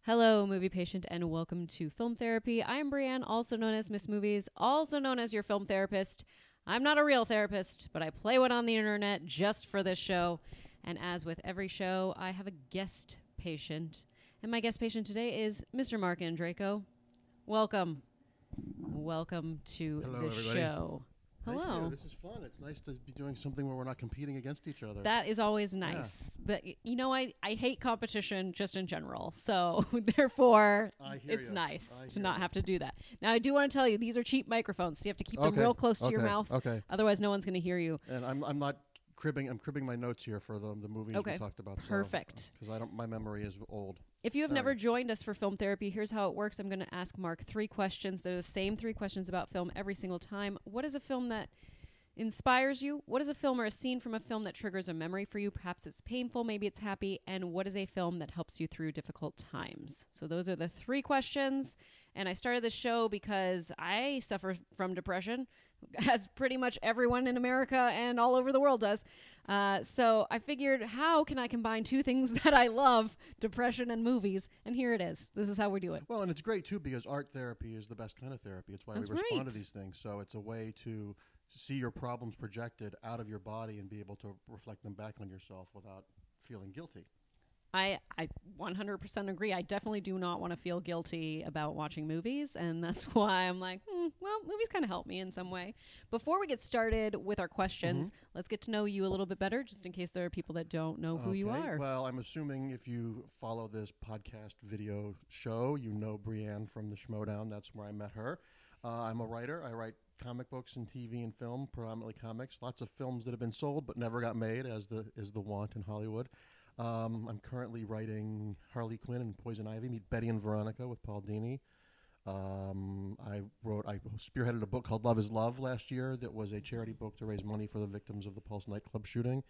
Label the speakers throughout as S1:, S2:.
S1: Hello, movie patient, and welcome to Film Therapy. I am Brienne, also known as Miss Movies, also known as your film therapist. I'm not a real therapist, but I play one on the internet just for this show. And as with every show, I have a guest patient. And my guest patient today is Mr. Marc Andreyko. Welcome. Welcome to
S2: Hello,
S1: the
S2: everybody.
S1: show.
S2: Thank
S1: Hello.
S2: you. This is fun. It's nice to be doing something where we're not competing against each other.
S1: That is always nice. I hate competition just in general. So therefore, it's nice to not have to do that. Now, I do want to tell you, these are cheap microphones. So you have to keep them real close to your mouth.
S2: Okay.
S1: Otherwise, no one's going to hear you.
S2: And I'm not cribbing. I'm cribbing my notes here for the movies we talked about.
S1: Perfect.
S2: Because my memory is old.
S1: If you have never joined us for Film Therapy, here's how it works. I'm going to ask Marc 3 questions. They're the same 3 questions about film every single time. What is a film that inspires you? What is a film or a scene from a film that triggers a memory for you? Perhaps it's painful, maybe it's happy. And what is a film that helps you through difficult times? So those are the 3 questions. And I started this show because I suffer from depression, as pretty much everyone in America and all over the world does. So I figured, how can I combine 2 things that I love, depression and movies? And here it is. This is how we do it.
S2: Well, and it's great, too, because art therapy is the best kind of therapy. It's why
S1: That's
S2: we respond
S1: right.
S2: to these things. So it's a way to see your problems projected out of your body and be able to reflect them back on yourself without feeling guilty.
S1: I 100% agree. I definitely do not want to feel guilty about watching movies, and that's why I'm like, well, movies kind of help me in some way. Before we get started with our questions, let's get to know you a little bit better, just in case there are people that don't know who you are.
S2: Well, I'm assuming if you follow this podcast video show, you know Brienne from the Schmodown. That's where I met her. I'm a writer. I write comic books and TV and film, predominantly comics. Lots of films that have been sold but never got made, as is the want in Hollywood. I'm currently writing Harley Quinn and Poison Ivy, Meet Betty and Veronica with Paul Dini. I spearheaded a book called Love is Love last year that was a charity book to raise money for the victims of the Pulse nightclub shooting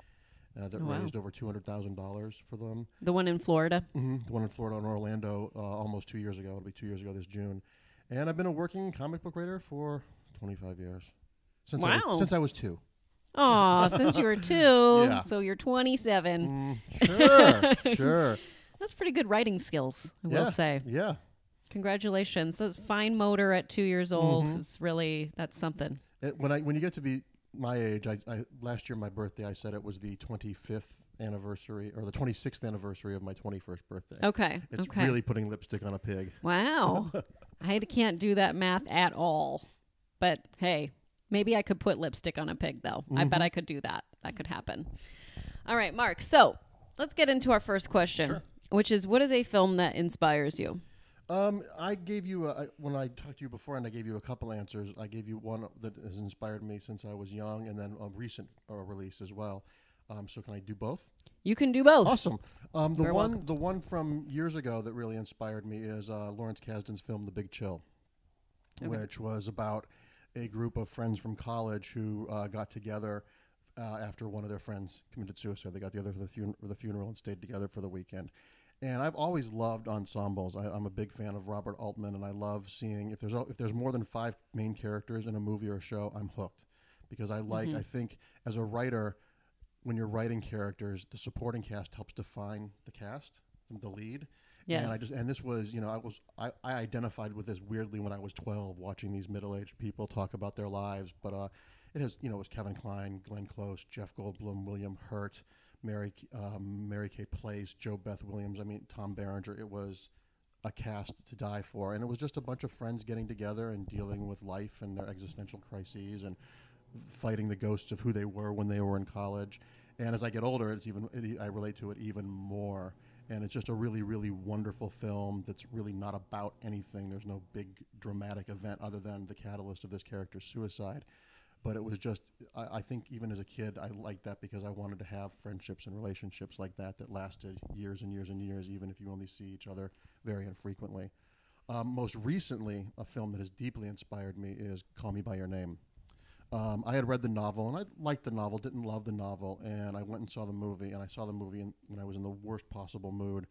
S2: that raised over $200,000 for them.
S1: The one in Florida?
S2: Mm-hmm. The one in Florida and Orlando almost 2 years ago. It'll be 2 years ago this June. And I've been a working comic book writer for 25 years. Since I was 2.
S1: Aw, since you were 2, so you're 27.
S2: Sure.
S1: That's pretty good writing skills, I will say.
S2: Yeah.
S1: Congratulations. So fine motor at 2 years old is really, that's something.
S2: When you get to be my age, last year, my birthday, I said it was the 25th anniversary or the 26th anniversary of my 21st birthday.
S1: Okay.
S2: It's really putting lipstick on a pig.
S1: Wow. I can't do that math at all. But hey, maybe I could put lipstick on a pig, though. I bet I could do that. That could happen. All right, Marc. So let's get into our first question, which is, what is a film that inspires you?
S2: I gave you, when I talked to you before and I gave you a couple answers, I gave you one that has inspired me since I was young and then a recent release as well. So can I do both?
S1: You can do both.
S2: Awesome. The one from years ago that really inspired me is Lawrence Kasdan's film The Big Chill, which was about a group of friends from college who got together after one of their friends committed suicide. They got together for the funeral and stayed together for the weekend. And I've always loved ensembles. I'm a big fan of Robert Altman, and I love seeing if there's more than 5 main characters in a movie or a show, I'm hooked. Because I think as a writer, when you're writing characters, the supporting cast helps define the cast, the lead.
S1: Yes.
S2: And this was, I identified with this weirdly when I was 12, watching these middle-aged people talk about their lives. But it was Kevin Kline, Glenn Close, Jeff Goldblum, William Hurt, Mary Kay Place, Jo Beth Williams. Tom Berenger. It was a cast to die for, and it was just a bunch of friends getting together and dealing with life and their existential crises and fighting the ghosts of who they were when they were in college. And as I get older, I relate to it even more. And it's just a really, really wonderful film that's really not about anything. There's no big dramatic event other than the catalyst of this character's suicide. But it was just, I think even as a kid, I liked that because I wanted to have friendships and relationships like that lasted years and years and years, even if you only see each other very infrequently. Most recently, a film that has deeply inspired me is Call Me By Your Name. I had read the novel, and I liked the novel, didn't love the novel, and I went and saw the movie, and I saw the movie when I was in the worst possible mood.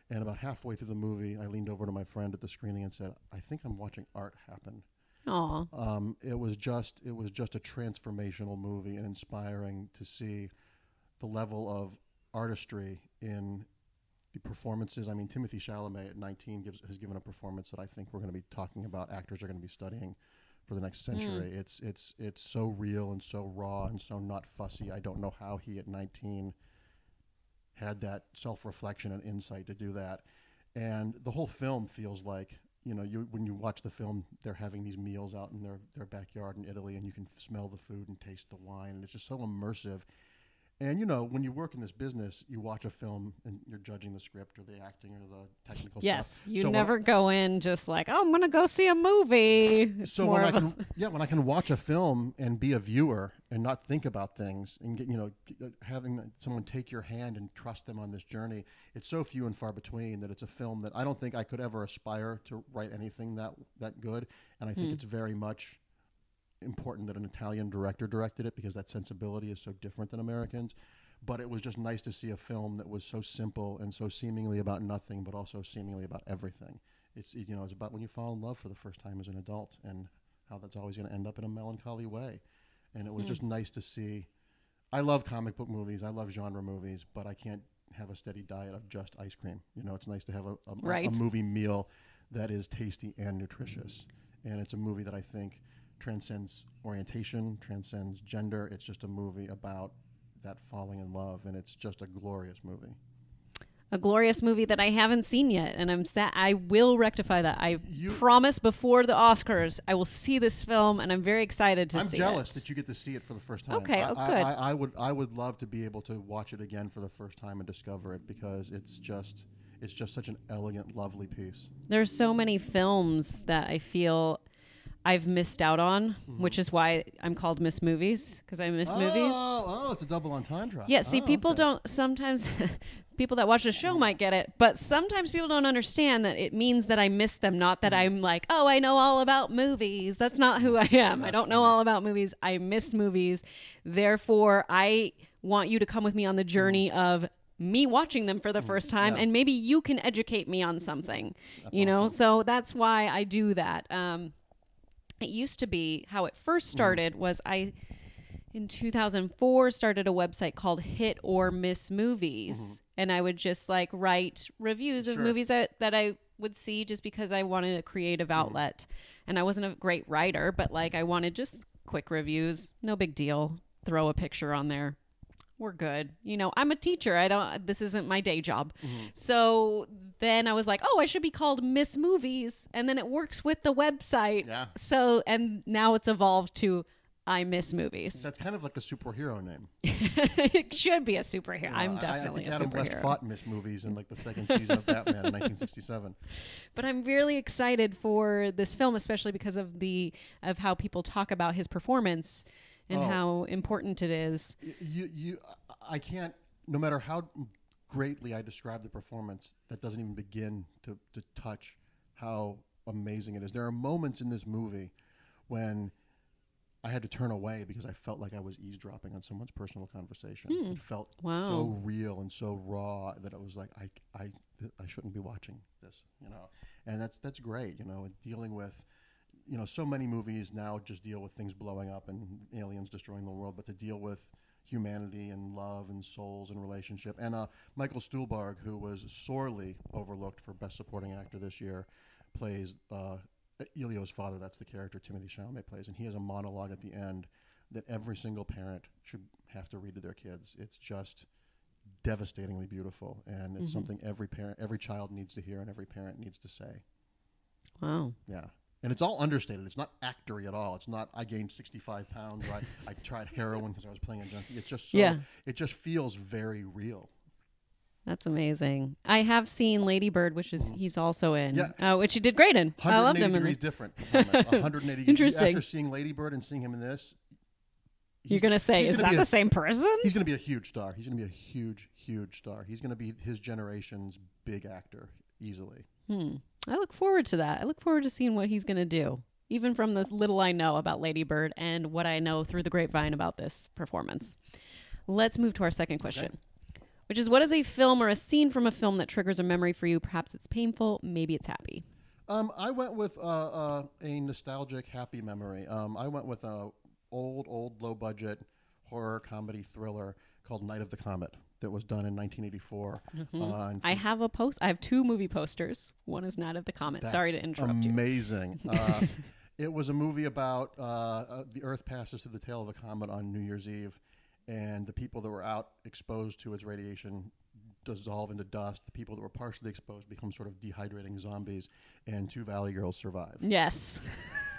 S2: And about halfway through the movie, I leaned over to my friend at the screening and said, I think I'm watching art happen.
S1: Aww.
S2: It was just a transformational movie and inspiring to see the level of artistry in the performances. I mean, Timothy Chalamet at 19 has given a performance that I think we're going to be talking about. Actors are going to be studying for the next century. It's so real and so raw and so not fussy. I don't know how he at 19 had that self-reflection and insight to do that. And the whole film feels like, when you watch the film, they're having these meals out in their backyard in Italy, and you can smell the food and taste the wine, and it's just so immersive. And, when you work in this business, you watch a film and you're judging the script or the acting or the technical stuff.
S1: Yes, you never go in just like, oh, I'm going to go see a movie. It's
S2: so when I can watch a film and be a viewer and not think about things and get, having someone take your hand and trust them on this journey, it's so few and far between that it's a film that I don't think I could ever aspire to write anything that good. And I think it's very much important that an Italian director directed it, because that sensibility is so different than Americans. But it was just nice to see a film that was so simple and so seemingly about nothing, but also seemingly about everything. It's about when you fall in love for the first time as an adult and how that's always going to end up in a melancholy way. And it was just nice to see. I love comic book movies. I love genre movies, but I can't have a steady diet of just ice cream. It's nice to have a movie meal that is tasty and nutritious. And it's a movie that I think transcends orientation, transcends gender. It's just a movie about that falling in love, and it's just a glorious movie.
S1: A glorious movie that I haven't seen yet, and I'm sad. I will rectify that. I promise before the Oscars I will see this film, and I'm very excited to see it.
S2: I'm jealous that you get to see it for the first time.
S1: Okay, good.
S2: I would love to be able to watch it again for the first time and discover it, because it's just such an elegant, lovely piece. There's
S1: so many films that I feel I've missed out on, which is why I'm called Miss Movies, because I miss movies.
S2: Oh, it's a double entendre.
S1: Yeah, see, people don't, sometimes, people that watch the show might get it, but sometimes people don't understand that it means that I miss them, not that I'm like, oh, I know all about movies. That's not who I am. I don't know all about movies. I miss movies. Therefore, I want you to come with me on the journey of me watching them for the first time, and maybe you can educate me on something,
S2: that's awesome.
S1: So that's why I do that. It used to be how it first started was in 2004, started a website called Hit or Miss Movies. And I would just write reviews of movies that I would see just because I wanted a creative outlet. And I wasn't a great writer, but I wanted just quick reviews. No big deal. Throw a picture on there. We're good. I'm a teacher. This isn't my day job. So then I was like, oh, I should be called Miss Movies. And then it works with the website. Yeah. So, and now it's evolved to I Miss Movies.
S2: That's kind of like a superhero name.
S1: It should be a superhero. I'm definitely
S2: I think
S1: a
S2: Adam
S1: superhero.
S2: West fought Miss Movies in the second season of Batman in 1967.
S1: But I'm really excited for this film, especially because of how people talk about his performance and how important it is.
S2: I can't, no matter how greatly I describe the performance, that doesn't even begin to touch how amazing it is. There are moments in this movie when I had to turn away because I felt like I was eavesdropping on someone's personal conversation. It felt so real and so raw that it was like, I shouldn't be watching this, and that's great, dealing with, so many movies now just deal with things blowing up and aliens destroying the world, but to deal with humanity and love and souls and relationship. And Michael Stuhlbarg, who was sorely overlooked for Best Supporting Actor this year, plays Elio's father. That's the character Timothy Chalamet plays, and he has a monologue at the end that every single parent should have to read to their kids. It's just devastatingly beautiful, and it's something every child needs to hear and every parent needs to say.
S1: Wow.
S2: Yeah. And it's all understated. It's not actory at all. It's not, I gained 65 pounds, or I tried heroin because I was playing a junkie. It's just it just feels very real.
S1: That's amazing. I have seen Lady Bird, which is he's also in, which he did great in. I loved him.
S2: 180 degrees different. 180
S1: Interesting.
S2: After seeing Lady Bird and seeing him in this,
S1: you're going to say, is that the same person?
S2: He's going to be a huge star. He's going to be a huge, huge star. He's going to be his generation's big actor, easily.
S1: I look forward to that. I look forward to seeing what he's going to do, even from the little I know about Lady Bird and what I know through the grapevine about this performance. Let's move to our second question, which is, what is a film or a scene from a film that triggers a memory for you? Perhaps it's painful, maybe it's happy.
S2: I went with a nostalgic, happy memory. I went with a old, low-budget horror comedy thriller called Night of the Comet. that was done in 1984.
S1: I have I have 2 movie posters. One is Night of the Comet. Sorry to interrupt you.
S2: Amazing. It was a movie about the Earth passes through the tail of a comet on New Year's Eve, and the people that were out exposed to its radiation dissolve into dust. The people that were partially exposed become sort of dehydrating zombies, and 2 Valley girls survive.
S1: Yes.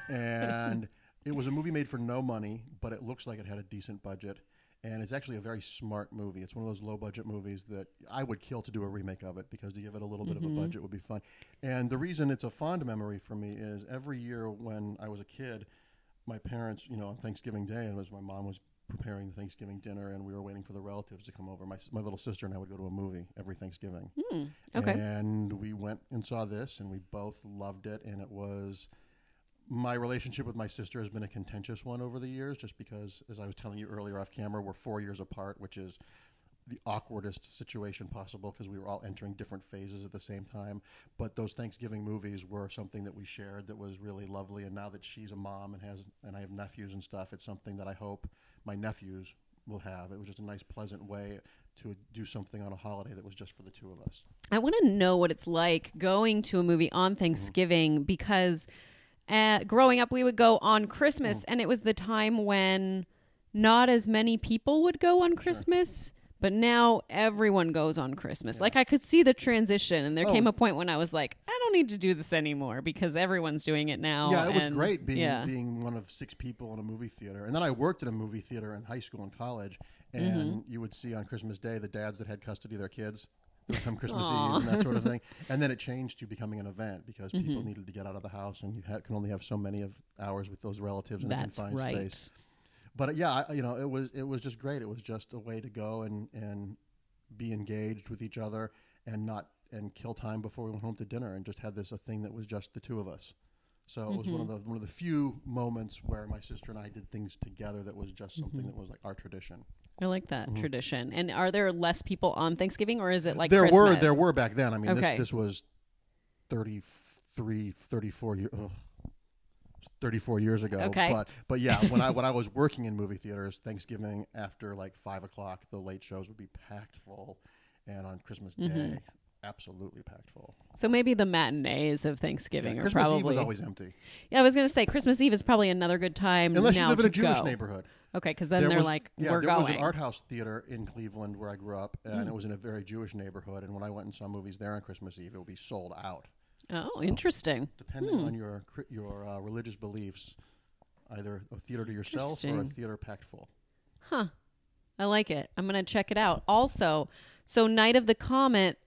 S2: And it was a movie made for no money, but it looks like it had a decent budget. And it's actually a very smart movie. It's one of those low-budget movies that I would kill to do a remake of it, because to give it a little bit of a budget would be fun. And the reason it's a fond memory for me is every year when I was a kid, my parents, on Thanksgiving Day, and as my mom was preparing the Thanksgiving dinner and we were waiting for the relatives to come over, my little sister and I would go to a movie every Thanksgiving.
S1: Okay.
S2: And we went and saw this, and we both loved it, and it was... My relationship with my sister has been a contentious one over the years, just because, as I was telling you earlier off camera, we're 4 years apart, which is the awkwardest situation possible because we were all entering different phases at the same time. But those Thanksgiving movies were something that we shared that was really lovely. And now that she's a mom and I have nephews and stuff, it's something that I hope my nephews will have. It was just a nice, pleasant way to do something on a holiday that was just for the 2 of us.
S1: I want to know what it's like going to a movie on Thanksgiving because... growing up, we would go on Christmas, and it was the time when not as many people would go on Christmas, but now everyone goes on Christmas. Like, I could see the transition, and there came a point when I was like, I don't need to do this anymore because everyone's doing it now.
S2: Yeah, it was great being one of 6 people in a movie theater. And then I worked in a movie theater in high school and college, and you would see on Christmas Day the dads that had custody of their kids. Come Christmas Eve and that sort of thing. And then it changed to becoming an event because people needed to get out of the house, and you can only have so many hours with those relatives in a confined space. But it was just great. It was just a way to go and be engaged with each other and kill time before we went home to dinner, and just had a thing that was just the 2 of us. So it was one of the few moments where my sister and I did things together that was just something that was like our tradition.
S1: I like that tradition. And are there less people on Thanksgiving, or is it like
S2: there
S1: Christmas?
S2: There were back then. I mean, this was 34 years ago.
S1: Okay.
S2: But yeah, when I was working in movie theaters, Thanksgiving after like 5 o'clock, the late shows would be packed full, and on Christmas Day, absolutely packed full.
S1: So maybe the matinees of Thanksgiving are
S2: Christmas
S1: probably...
S2: Eve was always empty.
S1: Yeah, I was going to say Christmas Eve is probably another good time
S2: unless
S1: now
S2: you live in a
S1: to
S2: Jewish
S1: go.
S2: neighborhood.
S1: Okay, because then we're going.
S2: There was an art house theater in Cleveland where I grew up, and it was in a very Jewish neighborhood. And when I went and saw movies there on Christmas Eve, it would be sold out.
S1: Oh, interesting.
S2: Depending on your religious beliefs, either a theater to yourself or a theater packed full.
S1: Huh. I like it. I'm going to check it out. Also, so Night of the Comet,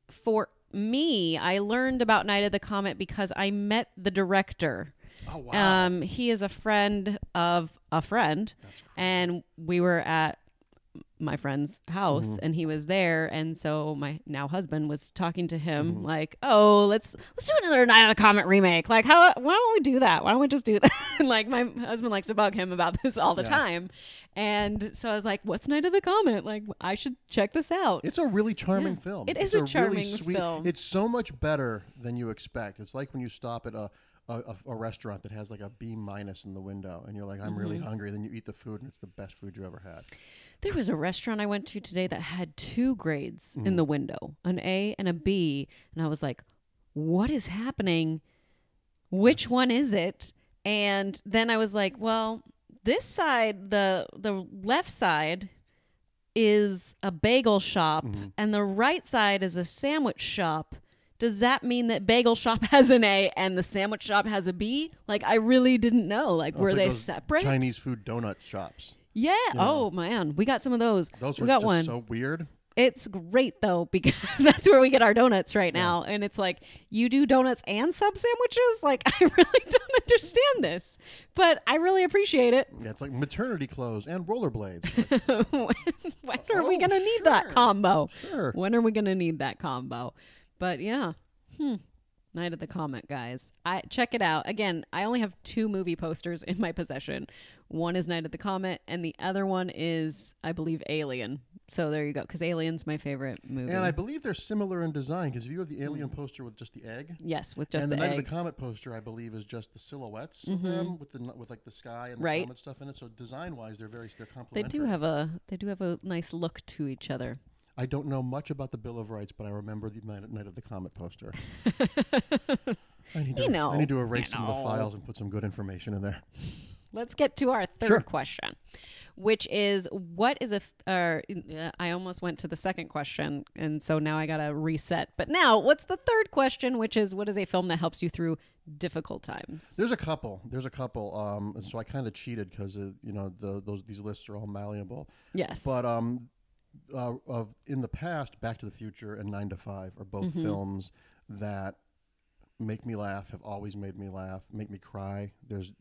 S1: for me, I learned about Night of the Comet because I met the director.
S2: Oh, wow.
S1: He is a friend of a friend.
S2: That's cool.
S1: And we were at my friend's house and he was there, and so my now husband was talking to him like, oh, let's do another Night of the Comet remake. Like, why don't we do that? Why don't we just do that? And like, my husband likes to bug him about this all the time. And so I was like, what's Night of the Comet? Like, I should check this out.
S2: It's a really charming film.
S1: It is a charming
S2: really sweet
S1: film.
S2: It's so much better than you expect. It's like when you stop at a restaurant that has like a B- in the window, and you're like, I'm really hungry. Then you eat the food, and it's the best food you ever had.
S1: There was a restaurant I went to today that had 2 grades in the window, an A and a B. And I was like, what is happening? Which one is it? And then I was like, well, this side, the left side is a bagel shop, and the right side is a sandwich shop. Does that mean that bagel shop has an A and the sandwich shop has a B? Like, I really didn't know. Like, were they separate?
S2: Chinese food donut shops.
S1: Yeah. Oh, man. We got some of those.
S2: Those
S1: we
S2: are
S1: got
S2: just
S1: one.
S2: so weird.
S1: It's great, though, because that's where we get our donuts right now. And it's like, you do donuts and sub sandwiches? Like, I really don't understand this. But I really appreciate it.
S2: Yeah, it's like maternity clothes and rollerblades.
S1: When are we going to need that combo?
S2: Sure.
S1: When are we going to need that combo? But yeah. Night of the Comet, guys. Check it out. Again, I only have 2 movie posters in my possession. One is Night of the Comet, and the other one is, I believe, Alien. So there you go, because Alien's my favorite movie.
S2: And I believe they're similar in design, because if you have the Alien poster with just the egg.
S1: Yes, with just
S2: the egg. And
S1: the
S2: the Night of the Comet poster, I believe, is just the silhouettes of them with like the sky and the comet stuff in it. So design-wise, they're complementary.
S1: They do have a nice look to each other.
S2: I don't know much about the Bill of Rights, but I remember the Night of the Comet poster. I need to erase some of the files and put some good information in there.
S1: Let's get to our third
S2: Sure.
S1: question, which is, what is I almost went to the second question, and so now I got to reset. But now, what's the third question, which is, what is a film that helps you through difficult times?
S2: There's a couple. So I kind of cheated because these lists are all malleable.
S1: Yes.
S2: But in the past, Back to the Future and 9 to 5 are both films that make me laugh, have always made me laugh, make me cry. There's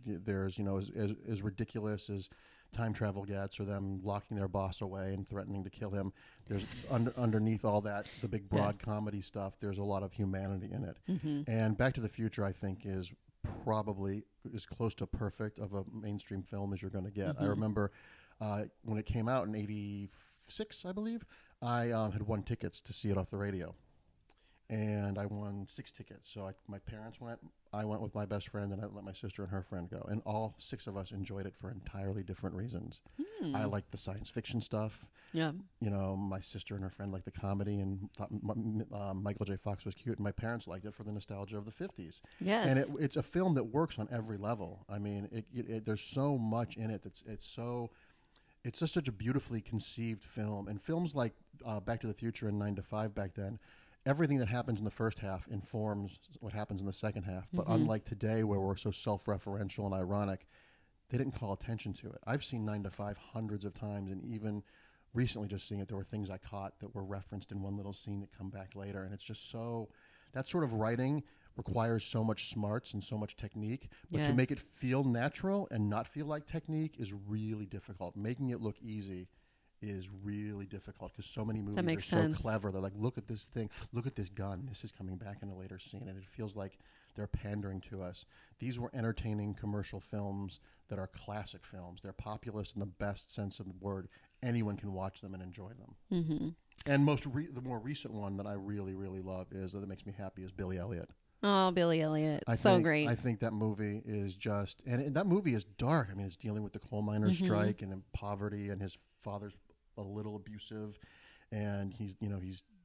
S2: as ridiculous as time travel gets, or them locking their boss away and threatening to kill him. There's underneath all that, the big broad comedy stuff, there's a lot of humanity in it. And Back to the Future, I think, is probably as close to perfect of a mainstream film as you're going to get. I remember when it came out in 86, I believe, I had won tickets to see it off the radio. And I won 6 tickets. So my parents went, I went with my best friend, and I let my sister and her friend go. And all 6 of us enjoyed it for entirely different reasons. I liked the science fiction stuff.
S1: Yeah.
S2: My sister and her friend liked the comedy and thought Michael J. Fox was cute. And my parents liked it for the nostalgia of the 50s.
S1: Yes.
S2: And it's a film that works on every level. I mean, there's so much in it it's just such a beautifully conceived film. And films like Back to the Future and 9 to 5 back then, everything that happens in the first half informs what happens in the second half. But unlike today, where we're so self-referential and ironic, they didn't call attention to it. I've seen 9 to 5 hundreds of times, and even recently just seeing it, there were things I caught that were referenced in one little scene that come back later. And it's just so, that sort of writing requires so much smarts and so much technique. But to make it feel natural and not feel like technique is really difficult. Making it look easy is really difficult because so many movies are so clever. They're like, look at this thing, look at this gun, this is coming back in a later scene, and it feels like they're pandering to us. These were entertaining commercial films that are classic films. They're populist in the best sense of the word. Anyone can watch them and enjoy them. And the more recent one that I really, really love that makes me happy is Billy Elliot.
S1: Oh, Billy Elliot. Great.
S2: I think that movie is just, and that movie is dark. I mean, it's dealing with the coal miners' strike and poverty, and his father's a little abusive, and he's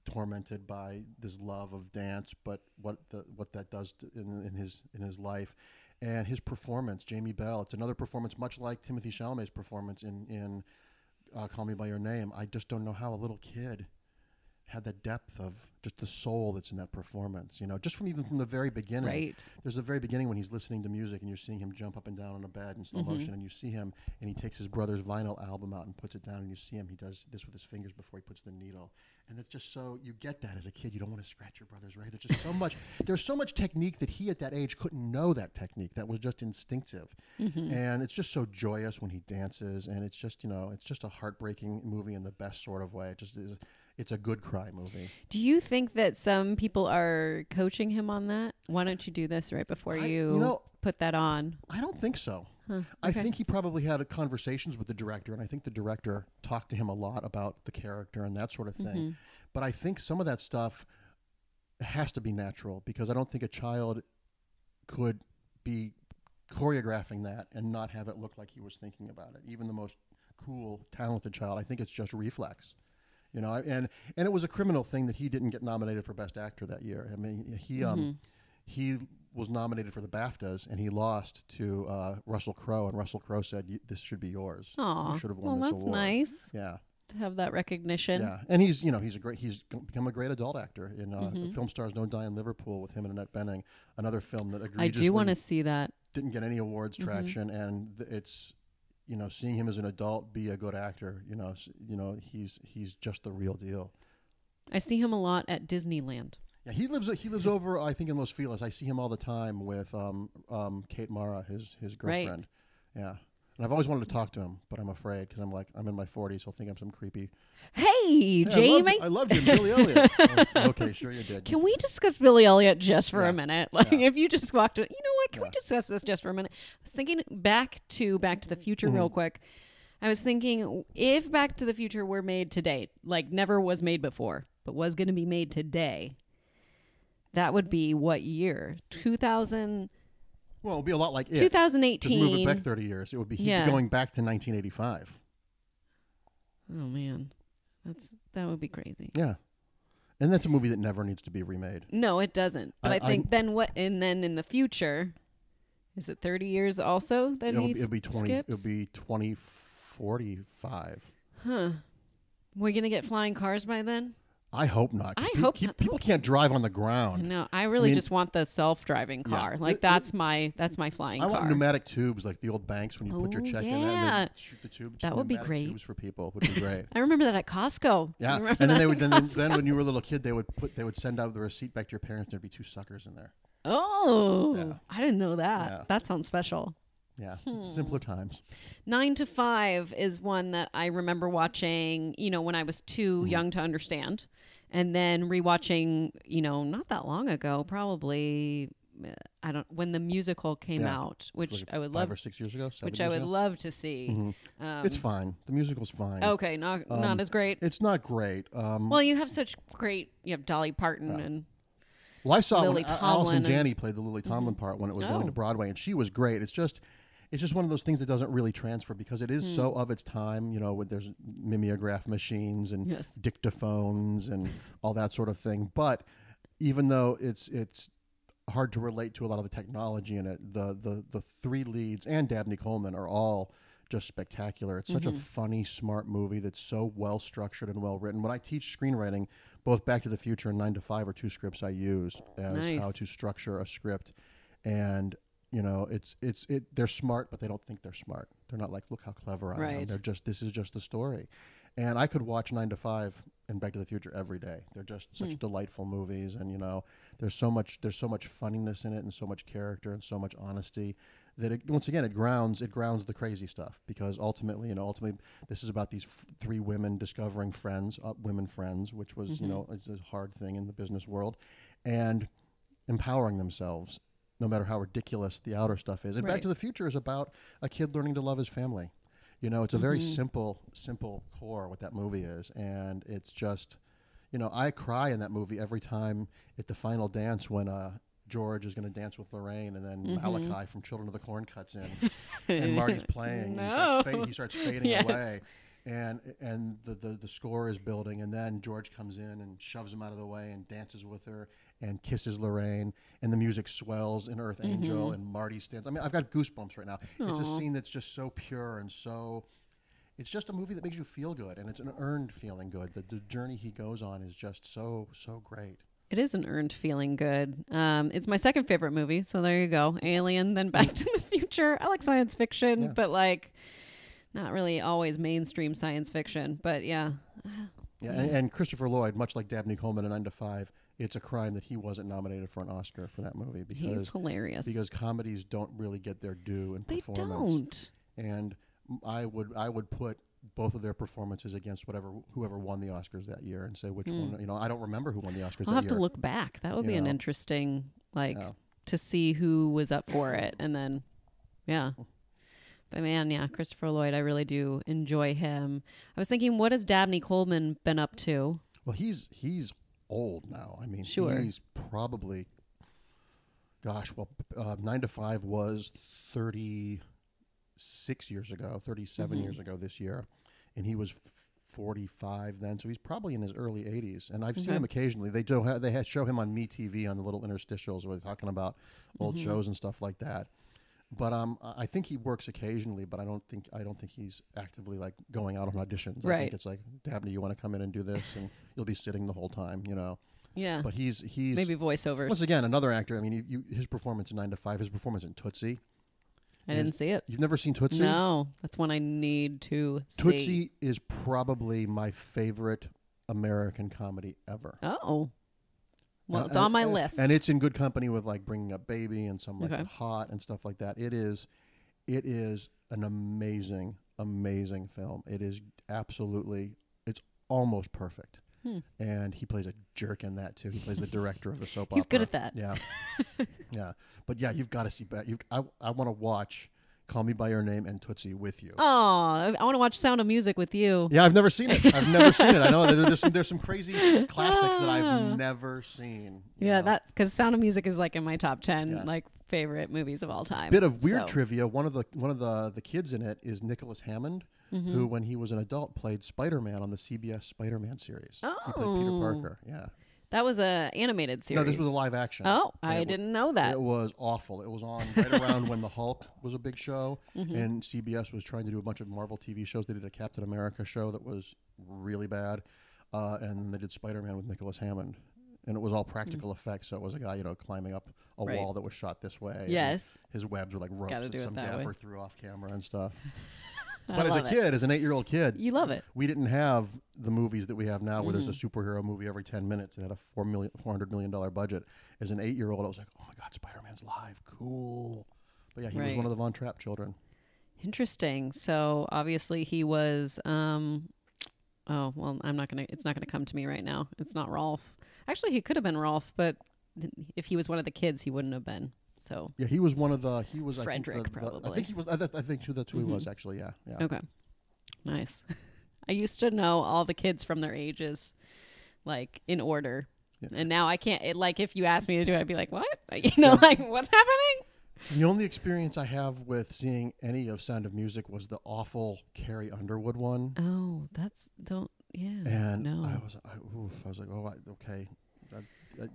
S2: tormented by this love of dance, but what that does in his life, and his performance, Jamie Bell. It's another performance much like Timothée Chalamet's performance in Call Me by Your Name. I just don't know how a little kid had the depth of just the soul that's in that performance, just from the very beginning.
S1: Right.
S2: There's the very beginning when he's listening to music and you're seeing him jump up and down on a bed in slow motion, and you see him and he takes his brother's vinyl album out and puts it down, and you see him, he does this with his fingers before he puts the needle. And it's just so, you get that as a kid. You don't want to scratch your brother's record. There's just so much, there's so much technique that he at that age couldn't know that technique. That was just instinctive. And it's just so joyous when he dances, and it's just, it's just a heartbreaking movie in the best sort of way. It just is. It's a good cry movie. Do
S1: you think that some people are coaching him on that? Why don't you do this right before you put that on?
S2: I don't think so.
S1: Okay.
S2: I think he probably had conversations with the director, and I think the director talked to him a lot about the character and that sort of thing. But I think some of that stuff has to be natural, because I don't think a child could be choreographing that and not have it look like he was thinking about it. Even the most cool, talented child, I think it's just reflex. And it was a criminal thing that he didn't get nominated for Best Actor that year. I mean, he was nominated for the BAFTAs, and he lost to Russell Crowe, and Russell Crowe said, "This should be yours. You should have won this award."
S1: Well, that's nice.
S2: Yeah,
S1: to have that recognition.
S2: Yeah, and he's become a great adult actor in Film Stars Don't Die in Liverpool with him and Annette Bening, another film that egregiously
S1: I do want to see that.
S2: Didn't get any awards traction, and it's. Seeing him as an adult be a good actor, he's just the real deal.
S1: I see him a lot at Disneyland.
S2: Yeah, he lives over, I think, in Los Feliz. I see him all the time with Kate Mara, his girlfriend. Right. Yeah. And I've always wanted to talk to him, but I'm afraid because I'm in my 40s. He'll think I'm some creepy.
S1: Hey, Jamie.
S2: I loved him, Billy Elliot. Okay, sure you did.
S1: Can we discuss Billy Elliot just for a minute? If you just walked in, can we discuss this just for a minute? I was thinking back to the Future real quick. I was thinking, if Back to the Future were made today, like never was made before, but was going to be made today, that would be what year? 2000.
S2: Well, it would be a lot like
S1: 2018.
S2: Just move it back 30 years. It would be going back to 1985.
S1: Oh, man. That would be crazy.
S2: Yeah. And that's a movie that never needs to be remade.
S1: No, it doesn't. But I think then what? And then in the future, is it 30 years also that
S2: it'll be 20.
S1: skips?
S2: It'll be 2045.
S1: Huh. We're gonna get flying cars by then?
S2: I hope not.
S1: I hope not.
S2: People can't drive on the ground.
S1: No, I really just want the self-driving car.
S2: Yeah.
S1: Like that's my flying car.
S2: I want pneumatic tubes like the old banks when you put your check in there and they shoot the tube.
S1: That would be
S2: Pneumatic
S1: great.
S2: Tubes for people would be great.
S1: I remember that at Costco.
S2: Yeah, and then they would then when you were a little kid, they would send out the receipt back to your parents. There'd be 2 suckers in there.
S1: Oh,
S2: Yeah.
S1: I didn't know that.
S2: Yeah.
S1: That sounds special.
S2: Yeah, simpler times.
S1: 9 to 5 is one that I remember watching, when I was too young to understand. And then rewatching, not that long ago, probably, when the musical came out, which
S2: like
S1: I would
S2: 5
S1: love,
S2: or 6 years ago, 7
S1: which
S2: years
S1: I would
S2: ago?
S1: love to see.
S2: It's fine. The musical's fine.
S1: Okay, not as great.
S2: It's not great.
S1: Well, you have you have Dolly Parton and
S2: Well, I saw
S1: Lily
S2: when
S1: Tomlin
S2: Allison
S1: and-
S2: Janney played the Lily Tomlin part when it was going to Broadway, and she was great. It's just one of those things that doesn't really transfer because it is so of its time. With there's mimeograph machines and dictaphones and all that sort of thing. But even though it's hard to relate to a lot of the technology in it, the 3 leads and Dabney Coleman are all just spectacular. It's such a funny, smart movie that's so well structured and well written. When I teach screenwriting, both Back to the Future and 9 to 5 are 2 scripts I use as how to structure a script. And they're smart, but they don't think they're smart. They're not like, look how clever I am. They're just, this is just the story. And I could watch 9 to 5 and Back to the Future every day. They're just such delightful movies, and there's so much funniness in it, and so much character, and so much honesty that it grounds the crazy stuff, because ultimately this is about these 3 women discovering women friends, which was is a hard thing in the business world, and empowering themselves, no matter how ridiculous the outer stuff is. And Back to the Future is about a kid learning to love his family. It's a very simple core what that movie is, and it's just, I cry in that movie every time at the final dance when George is going to dance with Lorraine, and then Malachi from Children of the Corn cuts in, and Marty's playing, and he starts fading away, and the score is building, and then George comes in and shoves him out of the way and dances with her and kisses Lorraine, and the music swells in Earth Angel, and Marty stands. I mean, I've got goosebumps right now. Aww. It's a scene that's just so pure and so. It's just a movie that makes you feel good, and it's an earned feeling good. The journey he goes on is just so great.
S1: It is an earned feeling good. It's my second favorite movie, so there you go. Alien, then Back to the Future. I like science fiction, but not really always mainstream science fiction. But yeah.
S2: Yeah, and Christopher Lloyd, much like Dabney Coleman in 9 to 5, it's a crime that he wasn't nominated for an Oscar for that movie, because
S1: he's hilarious.
S2: Because comedies don't really get their due in performance.
S1: They don't.
S2: And I would put both of their performances against whoever won the Oscars that year and say which one. I don't remember who won the Oscars that year.
S1: I'll have to look back. That would be an interesting, to see who was up for it, and then, But man, Christopher Lloyd, I really do enjoy him. I was thinking, what has Dabney Coleman been up to?
S2: Well, he's old now. I mean, he's probably, 9 to 5 was 36 years ago, 37 years ago this year, and he was 45 then, so he's probably in his early 80s. And I've seen him occasionally. They show him on MeTV on the little interstitials where they're talking about old shows and stuff like that. But I think he works occasionally, but I don't think he's actively like going out on auditions. I think it's like, Dabney, you want to come in and do this, and you'll be sitting the whole time,
S1: Yeah.
S2: But he's
S1: maybe voiceovers.
S2: Once again, another actor. I mean, his performance in 9 to 5, his performance in Tootsie.
S1: I didn't see it.
S2: You've never seen Tootsie?
S1: No, that's one I need to see.
S2: Tootsie is probably my favorite American comedy ever.
S1: Oh. Well, it's on my list.
S2: And it's in good company with like Bringing Up Baby and some like Hot and stuff like that. It is an amazing, amazing film. It is absolutely, it's almost perfect. And he plays a jerk in that too. He plays the director of the soap opera.
S1: He's good at that.
S2: Yeah. Yeah. But yeah, you've got to see back. I want to watch Call Me By Your Name and Tootsie with you.
S1: Oh, I want to watch Sound of Music with you.
S2: Yeah, I've never seen it. I know there's some crazy classics that I've never seen.
S1: Yeah, that's because Sound of Music is like in my top 10 like favorite movies of all time.
S2: Bit of weird trivia. One of the kids in it is Nicholas Hammond, who, when he was an adult, played Spider-Man on the CBS Spider-Man series. He played Peter Parker. Yeah.
S1: That was a animated series.
S2: No, this was a live action.
S1: Oh, I didn't know that.
S2: It was awful. It was on right around when the Hulk was a big show, and CBS was trying to do a bunch of Marvel TV shows. They did a Captain America show that was really bad, and they did Spider-Man with Nicholas Hammond, and it was all practical effects. So it was a guy, climbing up a wall that was shot this way.
S1: Yes.
S2: His webs were like ropes
S1: Gotta
S2: that
S1: do it
S2: some
S1: that
S2: gaffer
S1: way.
S2: threw off camera and stuff.
S1: I
S2: But as a
S1: love it.
S2: kid, as an 8-year-old kid,
S1: You love it.
S2: we didn't have the movies that we have now where there's a superhero movie every 10 minutes and had a $400 million budget. As an 8-year-old, I was like, oh my God, Spider-Man's live. Cool. But yeah, he was one of the Von Trapp children.
S1: Interesting. So obviously he was, oh, well, it's not going to come to me right now. It's not Rolf. Actually, he could have been Rolf, but if he was one of the kids, he wouldn't have been. So
S2: yeah, he was one of the. He was
S1: Frederick,
S2: I think
S1: probably.
S2: I think he was. I think that's who he was actually. Yeah. Yeah.
S1: Okay. Nice. I used to know all the kids from their ages, like in order, and now I can't. If you asked me to do it, I'd be like, "What?" Like what's happening?
S2: The only experience I have with seeing any of Sound of Music was the awful Carrie Underwood one.
S1: Oh,
S2: And
S1: no.
S2: I was like, oh, okay.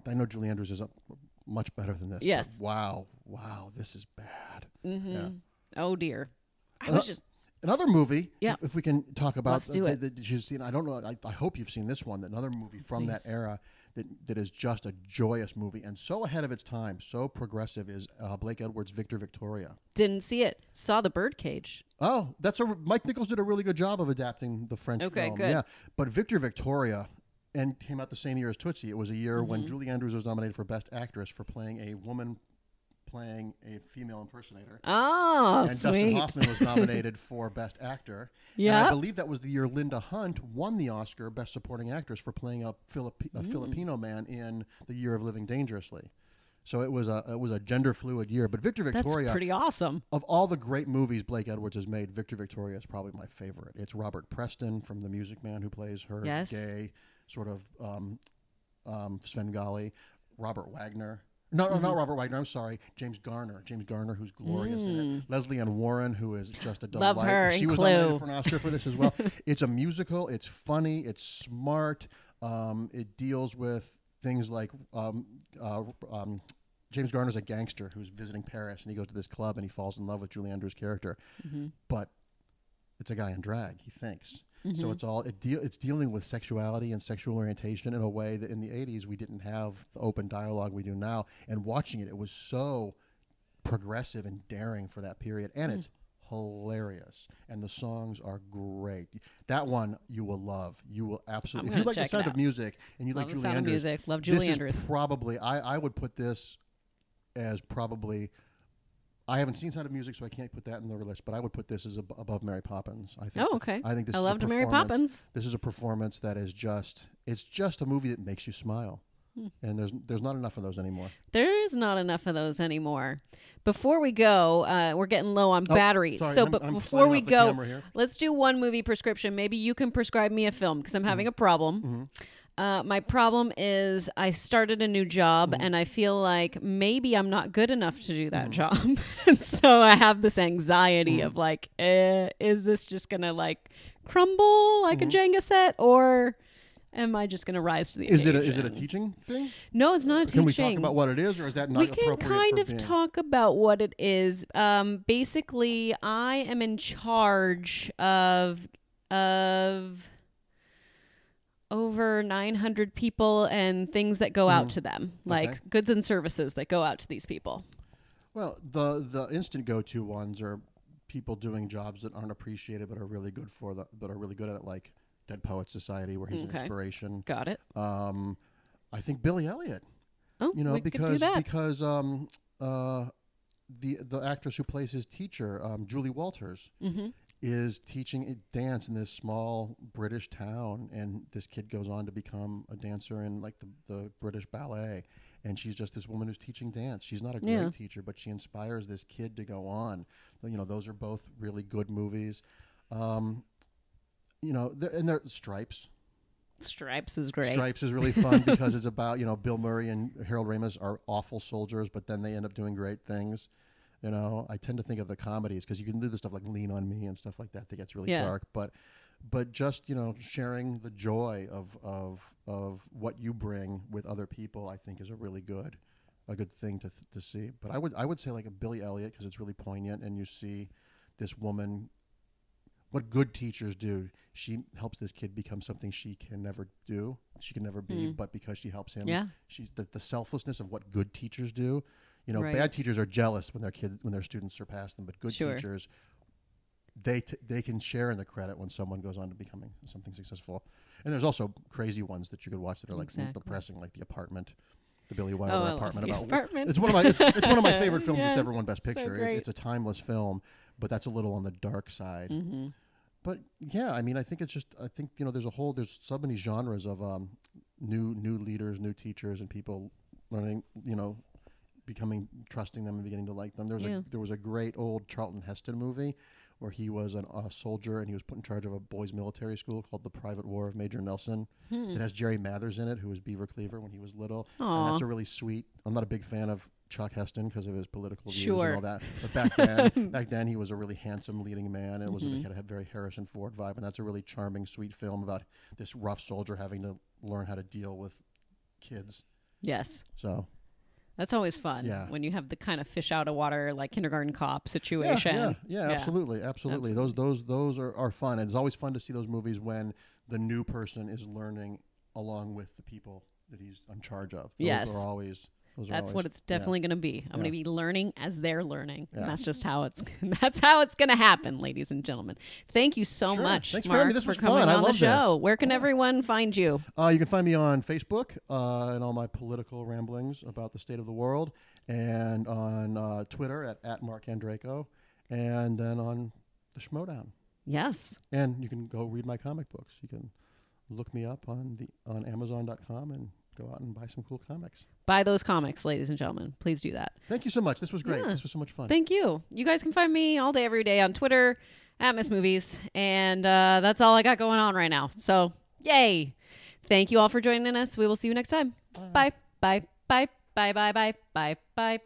S2: I know Julie Andrews is much better than this.
S1: Yes.
S2: Wow, this is bad. Yeah.
S1: Oh dear. I was just.
S2: Another movie,
S1: Yeah.
S2: if we can talk about
S1: Let's do it.
S2: that you've seen. I don't know. I hope you've seen this one. Another movie from that era that is just a joyous movie and so ahead of its time, so progressive is Blake Edwards' Victor Victoria.
S1: Didn't see it. Saw the Birdcage.
S2: Oh, Mike Nichols did a really good job of adapting the French film.
S1: Good.
S2: Yeah, but Victor Victoria and came out the same year as Tootsie. It was a year when Julie Andrews was nominated for Best Actress for playing a woman playing a female impersonator.
S1: Oh,
S2: and
S1: sweet.
S2: Dustin Hoffman was nominated for Best Actor.
S1: Yeah.
S2: And I believe that was the year Linda Hunt won the Oscar Best Supporting Actress for playing a Filipino man in The Year of Living Dangerously. So it was a gender fluid year. But Victor Victoria,
S1: That's pretty awesome.
S2: of all the great movies Blake Edwards has made, Victor Victoria is probably my favorite. It's Robert Preston from The Music Man who plays her gay sort of Svengali. Robert Wagner. No, not Robert Wagner. I'm sorry. James Garner. James Garner, who's glorious in it. Leslie Ann Warren, who is just a delight.
S1: Love her.
S2: She was nominated for an Oscar for this as well. It's a musical. It's funny. It's smart. It deals with things like James Garner's a gangster who's visiting Paris, and he goes to this club and he falls in love with Julie Andrews' character. But it's a guy in drag, he thinks. So it's dealing with sexuality and sexual orientation in a way that in the 80s we didn't have the open dialogue we do now. And watching it was so progressive and daring for that period. And it's hilarious. And the songs are great. That one you will love. You will absolutely. If you like The Sound of Music and you like Julie Andrews,
S1: love Julie
S2: this
S1: Andrews.
S2: is probably, I would put this as probably, I haven't seen Sound of Music, so I can't put that in the list. But I would put this as above Mary Poppins. I think.
S1: Oh, okay.
S2: I think this.
S1: I
S2: is
S1: loved
S2: a
S1: Mary Poppins.
S2: This is a performance that is it's just a movie that makes you smile, and there's not enough of those anymore.
S1: There is not enough of those anymore. Before we go, we're getting low on batteries.
S2: Sorry,
S1: so,
S2: I'm
S1: before we
S2: sliding off the
S1: go,
S2: camera here.
S1: let's do one movie prescription. Maybe you can prescribe me a film because I'm having a problem. My problem is I started a new job and I feel like maybe I'm not good enough to do that job. And so I have this anxiety of like, is this just going to like crumble like a Jenga set, or am I just going to rise to the occasion?
S2: Is it a teaching thing?
S1: No, it's not a teaching.
S2: Can we talk about what it is, or is that not
S1: we
S2: appropriate?
S1: can kind
S2: for
S1: of
S2: being...
S1: talk about what it is. Basically, I am in charge of over 900 people and things that go out to them, like goods and services that go out to these people.
S2: Well, the instant go-to ones are people doing jobs that aren't appreciated but are really good but are really good at it, like Dead Poets Society, where he's an inspiration.
S1: Got it.
S2: I think Billy Elliot.
S1: Oh, we could do that.
S2: Because the actress who plays his teacher, Julie Walters, is teaching dance in this small British town, and this kid goes on to become a dancer in like the British ballet, and she's just this woman who's teaching dance. She's not a great teacher, but she inspires this kid to go on. Those are both really good movies. And they're Stripes.
S1: Stripes is great.
S2: Stripes is really fun because it's about, Bill Murray and Harold Ramis are awful soldiers, but then they end up doing great things. You know, I tend to think of the comedies because you can do the stuff like Lean on Me and stuff like that that gets really dark. But just, you know, sharing the joy of what you bring with other people, I think is a good thing to see. But I would say like a Billy Elliot, because it's really poignant, and you see this woman, what good teachers do. She helps this kid become something she can never do. She can never be, but because she helps him, she's the selflessness of what good teachers do. You know, bad teachers are jealous when their students surpass them, but good teachers, they can share in the credit when someone goes on to becoming something successful. And there's also crazy ones that you could watch that are like depressing, like The Apartment. The Billy Wilder Apartment. It's one of my favorite films. It's ever won Best Picture. It's a timeless film, but that's a little on the dark side. Mm-hmm. But yeah, I mean, I think you know, there's so many genres of new leaders, new teachers, and people learning, you know, trusting them and beginning to like them. There was a great old Charlton Heston movie where he was a soldier and he was put in charge of a boys' military school called The Private War of Major Nelson. It has Jerry Mathers in it, who was Beaver Cleaver when he was little. And that's a really sweet. I'm not a big fan of Chuck Heston because of his political views and all that. But back then he was a really handsome leading man, and it was had a very Harrison Ford vibe. And that's a really charming, sweet film about this rough soldier having to learn how to deal with kids.
S1: Yes.
S2: So.
S1: That's always fun when you have the kind of fish out of water, like kindergarten cop situation.
S2: Yeah, absolutely. Those are fun. And it's always fun to see those movies when the new person is learning along with the people that he's in charge of. That's what it's definitely going to be. I'm going to be learning as they're learning. And that's just how it's going to happen, ladies and gentlemen. Thank you so much, Thanks
S1: Mark,
S2: for having me. This was
S1: coming
S2: fun.
S1: on
S2: I love
S1: the show.
S2: this.
S1: Where can everyone find you?
S2: You can find me on Facebook and all my political ramblings about the state of the world, and on Twitter at Marc Andreyko, and then on the Schmodown.
S1: Yes.
S2: And you can go read my comic books. You can look me up on Amazon.com and go out and buy some cool comics.
S1: Buy those comics, ladies and gentlemen. Please do that.
S2: Thank you so much. This was great. This was so much fun.
S1: Thank you. You guys can find me all day, every day on Twitter at Miss Movies. And that's all I got going on right now. So, yay. Thank you all for joining us. We will see you next time. Bye. Bye. Bye. Bye. Bye. Bye. Bye. Bye.